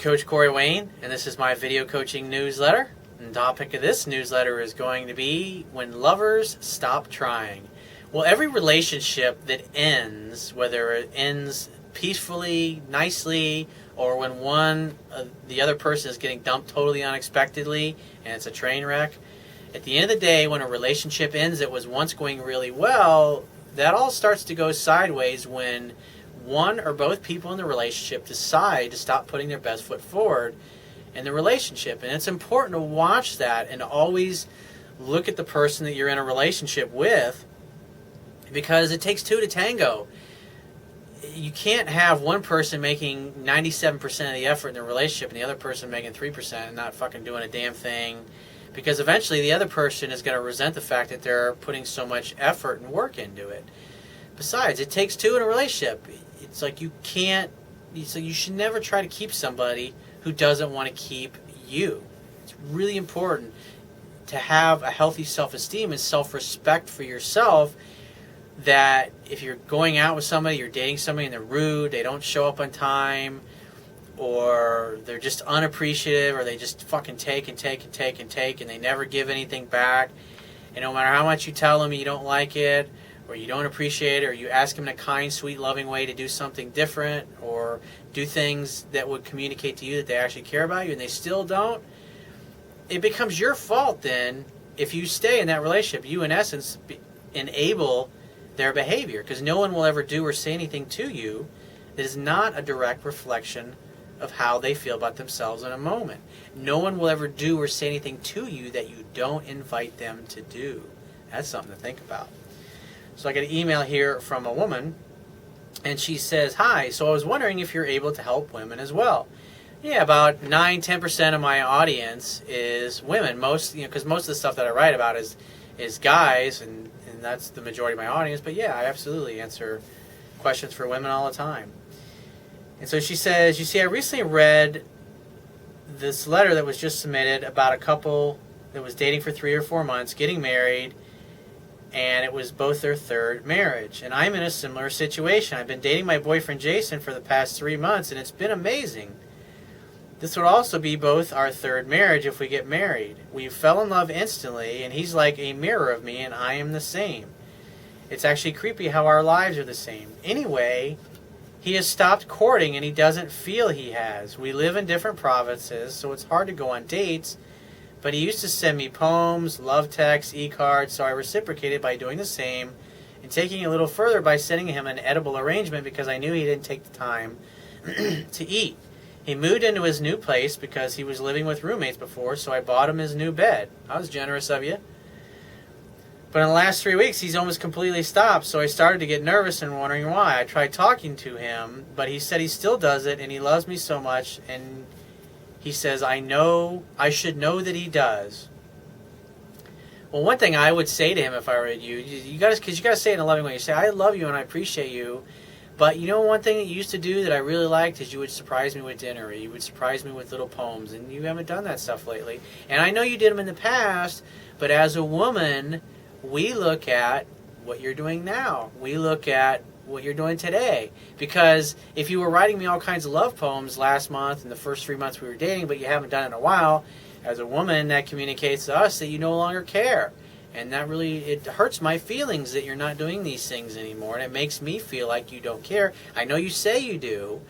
Coach Corey Wayne, and this is my video coaching newsletter. And the topic of this newsletter is going to be when lovers stop trying. Well, every relationship that ends, whether it ends peacefully, nicely, or when the other person is getting dumped totally unexpectedly and it's a train wreck, at the end of the day, when a relationship ends that was once going really well, that all starts to go sideways when one or both people in the relationship decide to stop putting their best foot forward in the relationship. And it's important to watch that and always look at the person that you're in a relationship with, because it takes two to tango. You can't have one person making 97% of the effort in the relationship and the other person making 3% and not fucking doing a damn thing, because eventually the other person is going to resent the fact that they're putting so much effort and work into it. Besides, it takes two in a relationship. It's like you should never try to keep somebody who doesn't want to keep you. It's really important to have a healthy self-esteem and self-respect for yourself, that if you're going out with somebody, you're dating somebody and they're rude, they don't show up on time, or they're just unappreciative, or they just fucking take and take and take and take and they never give anything back, and no matter how much you tell them you don't like it, or you don't appreciate it, or you ask them in a kind, sweet, loving way to do something different, or do things that would communicate to you that they actually care about you, and they still don't, it becomes your fault then if you stay in that relationship. You, in essence, enable their behavior, because no one will ever do or say anything to you that is not a direct reflection of how they feel about themselves in a moment. No one will ever do or say anything to you that you don't invite them to do. That's something to think about. So I got an email here from a woman, and she says, "Hi, so I was wondering if you're able to help women as well." Yeah, about 9-10% of my audience is women. Because most of the stuff that I write about is guys, and that's the majority of my audience. But yeah, I absolutely answer questions for women all the time. And so she says, "You see, I recently read this letter that was just submitted about a couple that was dating for 3 or 4 months, getting married, and it was both their third marriage. And I'm in a similar situation. I've been dating my boyfriend Jason for the past 3 months, and it's been amazing. This would also be both our third marriage if we get married. We fell in love instantly, and he's like a mirror of me, and I am the same. It's actually creepy how our lives are the same. Anyway, he has stopped courting, and he doesn't feel he has. We live in different provinces, so it's hard to go on dates, but he used to send me poems, love texts, e-cards, so I reciprocated by doing the same and taking it a little further by sending him an edible arrangement because I knew he didn't take the time to eat. He moved into his new place because he was living with roommates before, so I bought him his new bed. I was generous of you. But in the last 3 weeks, he's almost completely stopped, so I started to get nervous and wondering why. I tried talking to him, but he said he still does it, and he loves me so much, and he says, I should know that he does. Well, one thing I would say to him if I were you gotta say it in a loving way. You say, I love you and I appreciate you, but you know one thing that you used to do that I really liked is you would surprise me with dinner, or you would surprise me with little poems, and you haven't done that stuff lately. And I know you did them in the past, but as a woman, we look at what you're doing now. We look at what you're doing today. Because if you were writing me all kinds of love poems last month and the first 3 months we were dating, but you haven't done it in a while, as a woman, that communicates to us that you no longer care. And that really, it hurts my feelings that you're not doing these things anymore, and it makes me feel like you don't care. I know you say you do,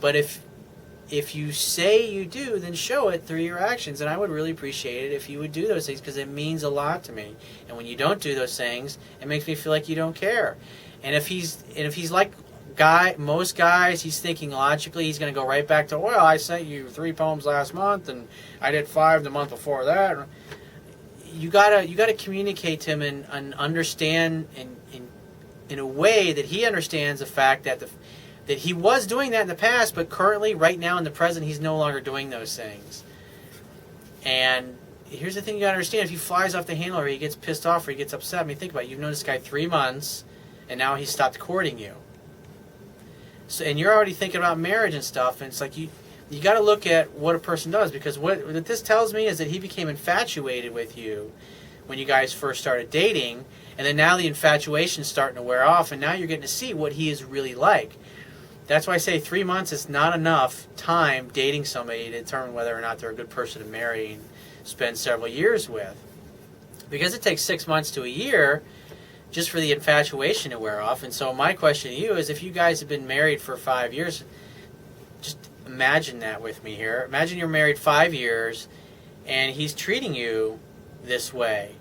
but if you say you do, then show it through your actions. And I would really appreciate it if you would do those things, because it means a lot to me. And when you don't do those things, it makes me feel like you don't care. And if he's like most guys, he's thinking logically, he's going to go right back to, well, I sent you 3 poems last month, and I did 5 the month before that. You gotta communicate to him and understand in a way that he understands the fact that that he was doing that in the past, but currently, right now in the present, he's no longer doing those things. And here's the thing you gotta understand: if he flies off the handle, or he gets pissed off, or he gets upset, I mean, think about it. You've known this guy 3 months, and now he's stopped courting you. So, and you're already thinking about marriage and stuff, and it's like you got to look at what a person does, because what this tells me is that he became infatuated with you when you guys first started dating, and then now the infatuation's starting to wear off, and now you're getting to see what he is really like. That's why I say 3 months is not enough time dating somebody to determine whether or not they're a good person to marry and spend several years with. Because it takes 6 months to a year just for the infatuation to wear off. And so my question to you is, if you guys have been married for 5 years, just imagine that with me here. Imagine you're married 5 years and he's treating you this way.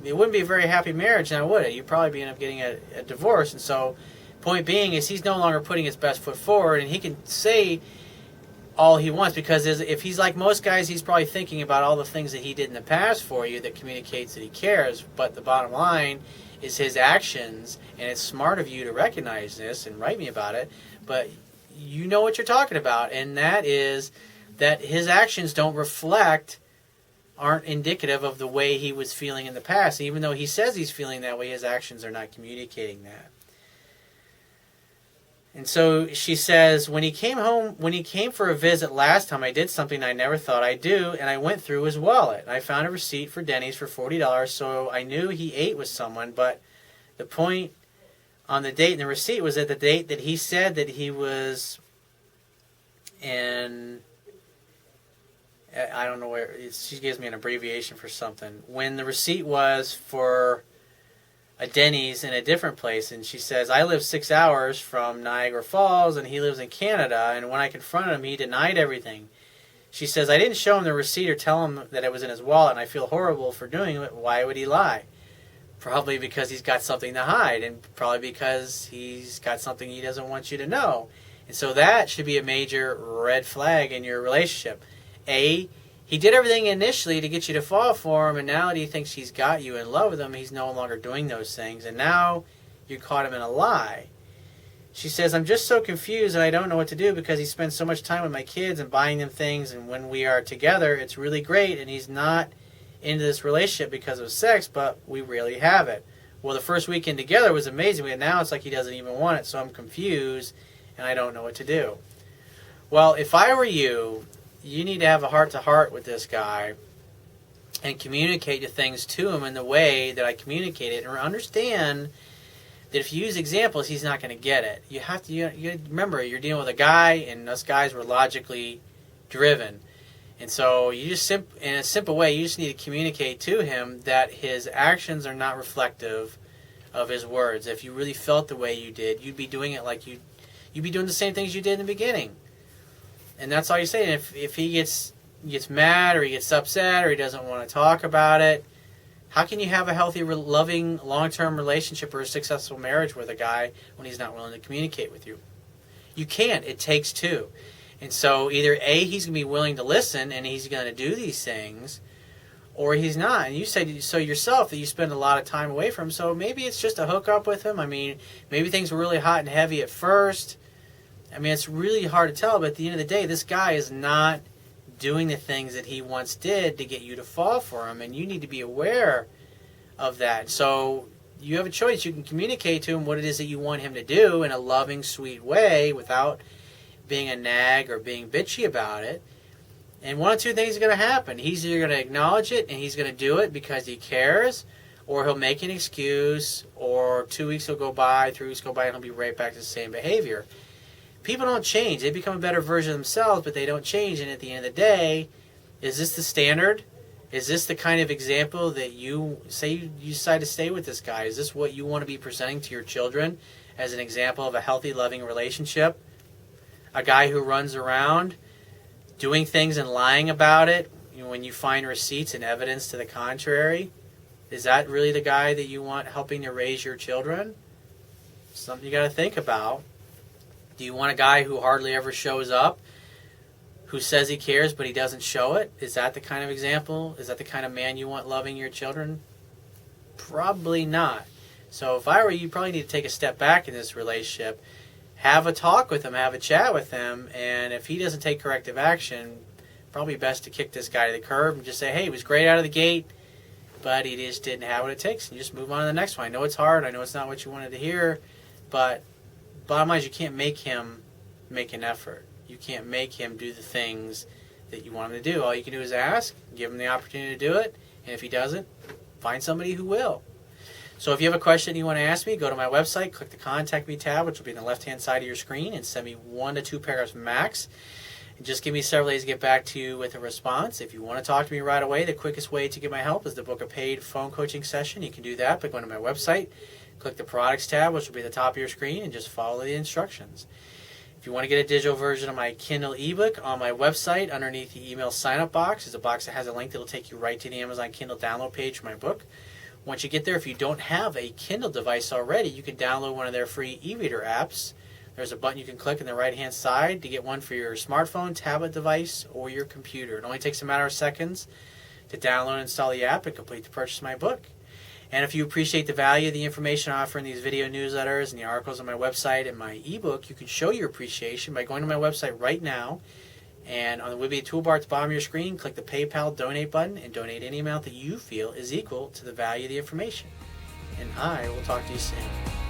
It wouldn't be a very happy marriage now, would it? You'd probably end up getting a divorce. And so, point being is, he's no longer putting his best foot forward, and he can say all he wants, because if he's like most guys, he's probably thinking about all the things that he did in the past for you that communicates that he cares. But the bottom line is his actions, and it's smart of you to recognize this and write me about it. But you know what you're talking about, and that is that his actions aren't indicative of the way he was feeling in the past. Even though he says he's feeling that way, his actions are not communicating that. And so she says, when he came for a visit last time, I did something I never thought I'd do, and I went through his wallet. I found a receipt for Denny's for $40, so I knew he ate with someone, but the point on the date and the receipt was at the date that he said that he was in, I don't know where, she gives me an abbreviation for something, when the receipt was for a Denny's in a different place. And she says, I live 6 hours from Niagara Falls and he lives in Canada, and when I confronted him, he denied everything. She says, I didn't show him the receipt or tell him that it was in his wallet, and I feel horrible for doing it. Why would he lie? Probably because he's got something to hide, and probably because he's got something he doesn't want you to know. And so that should be a major red flag in your relationship. He did everything initially to get you to fall for him, and now that he thinks he's got you in love with him, he's no longer doing those things, and now you caught him in a lie. She says, I'm just so confused and I don't know what to do, because he spends so much time with my kids and buying them things, and when we are together, it's really great, and he's not into this relationship because of sex, but we rarely have it. Well, the first weekend together was amazing, and now it's like he doesn't even want it, so I'm confused and I don't know what to do. Well, if I were you, you need to have a heart-to-heart with this guy and communicate the things to him in the way that I communicated, and understand that if you use examples, he's not going to get it. You have to you remember, you're dealing with a guy, and us guys were logically driven. And so you just, in a simple way, you just need to communicate to him that his actions are not reflective of his words. If you really felt the way you did, you'd be doing it like you'd be doing the same things you did in the beginning. And that's all you say. And if he gets mad, or he gets upset, or he doesn't want to talk about it, how can you have a healthy, loving, long-term relationship or a successful marriage with a guy when he's not willing to communicate with you? You can't. It takes two. And so either A, he's going to be willing to listen and he's going to do these things, or he's not. And you said so yourself that you spend a lot of time away from him, so maybe it's just a hookup with him. I mean, maybe things were really hot and heavy at first. I mean, it's really hard to tell, but at the end of the day, this guy is not doing the things that he once did to get you to fall for him, and you need to be aware of that. So you have a choice. You can communicate to him what it is that you want him to do in a loving, sweet way without being a nag or being bitchy about it. And one of two things are going to happen. He's either going to acknowledge it and he's going to do it because he cares, or he'll make an excuse, or 2 weeks will go by, 3 weeks go by, and he'll be right back to the same behavior. People don't change. They become a better version of themselves, but they don't change. And at the end of the day, is this the standard? Is this the kind of example that you decide to stay with this guy? Is this what you want to be presenting to your children as an example of a healthy, loving relationship? A guy who runs around doing things and lying about it, when you find receipts and evidence to the contrary? Is that really the guy that you want helping to raise your children? Something you got to think about. Do you want a guy who hardly ever shows up, who says he cares but he doesn't show it? Is that the kind of example? Is that the kind of man you want loving your children? Probably not. So if I were you, you probably need to take a step back in this relationship. Have a talk with him, have a chat with him, and if he doesn't take corrective action, probably best to kick this guy to the curb and just say, hey, he was great out of the gate, but he just didn't have what it takes, and just move on to the next one. I know it's hard, I know it's not what you wanted to hear, but bottom line is, you can't make him make an effort. You can't make him do the things that you want him to do. All you can do is ask, give him the opportunity to do it, and if he doesn't, find somebody who will. So if you have a question you want to ask me, go to my website, click the Contact Me tab, which will be on the left-hand side of your screen, and send me 1 to 2 paragraphs max. And just give me several days to get back to you with a response. If you want to talk to me right away, the quickest way to get my help is to book a paid phone coaching session. You can do that by going to my website, click the Products tab, which will be at the top of your screen, and just follow the instructions. If you want to get a digital version of my Kindle ebook, on my website, underneath the email sign-up box, is a box that has a link that will take you right to the Amazon Kindle download page for my book. Once you get there, if you don't have a Kindle device already, you can download one of their free e-reader apps. There's a button you can click on the right-hand side to get one for your smartphone, tablet device, or your computer. It only takes a matter of seconds to download and install the app and complete the purchase of my book. And if you appreciate the value of the information I offer in these video newsletters and the articles on my website and my ebook, you can show your appreciation by going to my website right now. And on the Wibiya toolbar at the bottom of your screen, click the PayPal donate button and donate any amount that you feel is equal to the value of the information. And I will talk to you soon.